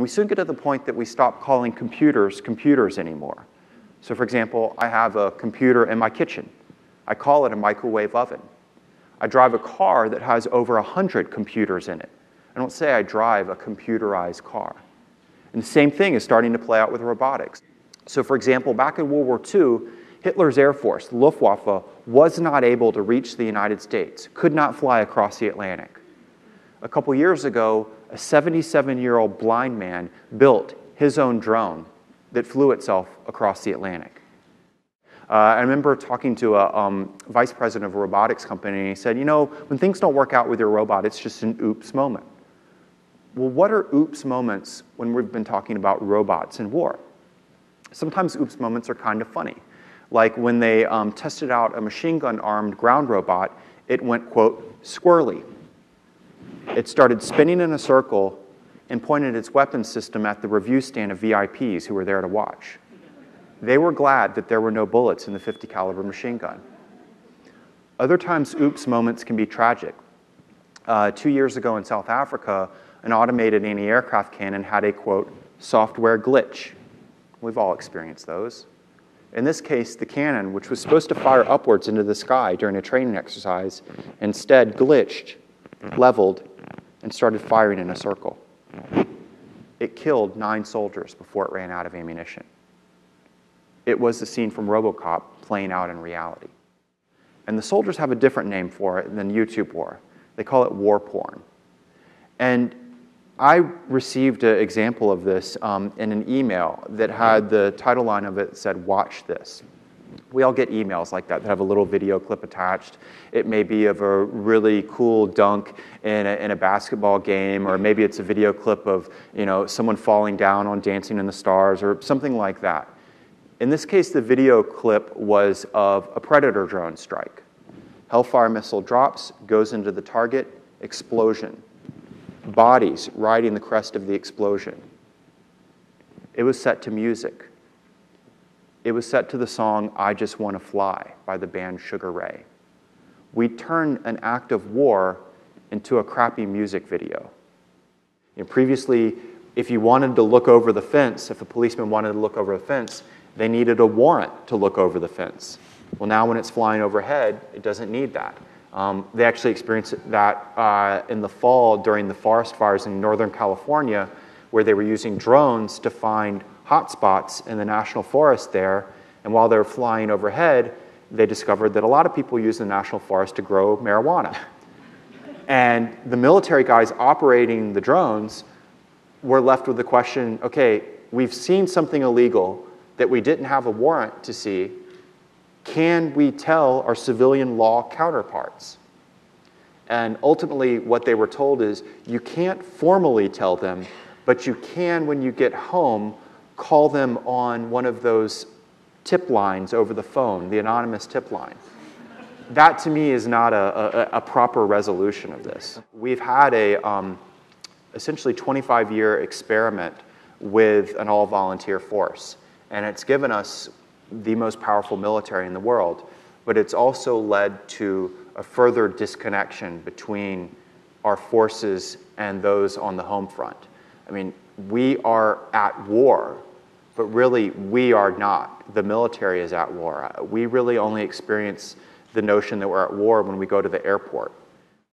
And we soon get to the point that we stop calling computers computers anymore. So for example, I have a computer in my kitchen. I call it a microwave oven. I drive a car that has over 100 computers in it. I don't say I drive a computerized car. And the same thing is starting to play out with robotics. So for example, back in World War II, Hitler's Air Force, the Luftwaffe, was not able to reach the United States, could not fly across the Atlantic. A couple years ago, a 77-year-old blind man built his own drone that flew itself across the Atlantic. I remember talking to a vice president of a robotics company, and he said, you know, when things don't work out with your robot, it's just an oops moment. Well, what are oops moments when we've been talking about robots in war? Sometimes oops moments are kind of funny. Like when they tested out a machine gun-armed ground robot, it went, quote, squirrely. It started spinning in a circle and pointed its weapon system at the review stand of VIPs who were there to watch. They were glad that there were no bullets in the .50 caliber machine gun. Other times, oops moments can be tragic. 2 years ago in South Africa, an automated anti-aircraft cannon had a, quote, software glitch. We've all experienced those. In this case, the cannon, which was supposed to fire upwards into the sky during a training exercise, instead glitched, leveled, and started firing in a circle. It killed 9 soldiers before it ran out of ammunition. It was the scene from RoboCop playing out in reality. And the soldiers have a different name for it than YouTube war. They call it war porn. And I received an example of this in an email that had the title line of it said, "Watch this." We all get emails like that have a little video clip attached. It may be of a really cool dunk in a basketball game, or maybe it's a video clip of, you know, someone falling down on Dancing in the Stars or something like that. In this case, the video clip was of a Predator drone strike. Hellfire missile drops, goes into the target, explosion. Bodies riding the crest of the explosion. It was set to music. It was set to the song "I Just Want to Fly" by the band Sugar Ray. We turned an act of war into a crappy music video. You know, previously, if you wanted to look over the fence, if a policeman wanted to look over the fence, they needed a warrant to look over the fence. Well, now when it's flying overhead, it doesn't need that. They actually experienced that in the fall during the forest fires in Northern California, where they were using drones to find hotspots in the national forest there. And while they were flying overhead, they discovered that a lot of people use the national forest to grow marijuana. And the military guys operating the drones were left with the question, okay, we've seen something illegal that we didn't have a warrant to see. Can we tell our civilian law counterparts? And ultimately, what they were told is, you can't formally tell them, but you can, when you get home, call them on one of those tip lines over the phone, the anonymous tip line. That, to me, is not a proper resolution of this. We've had a essentially 25-year experiment with an all-volunteer force, and it's given us the most powerful military in the world, but it's also led to a further disconnection between our forces and those on the home front. I mean, we are at war, but really we are not. The military is at war. We really only experience the notion that we're at war when we go to the airport.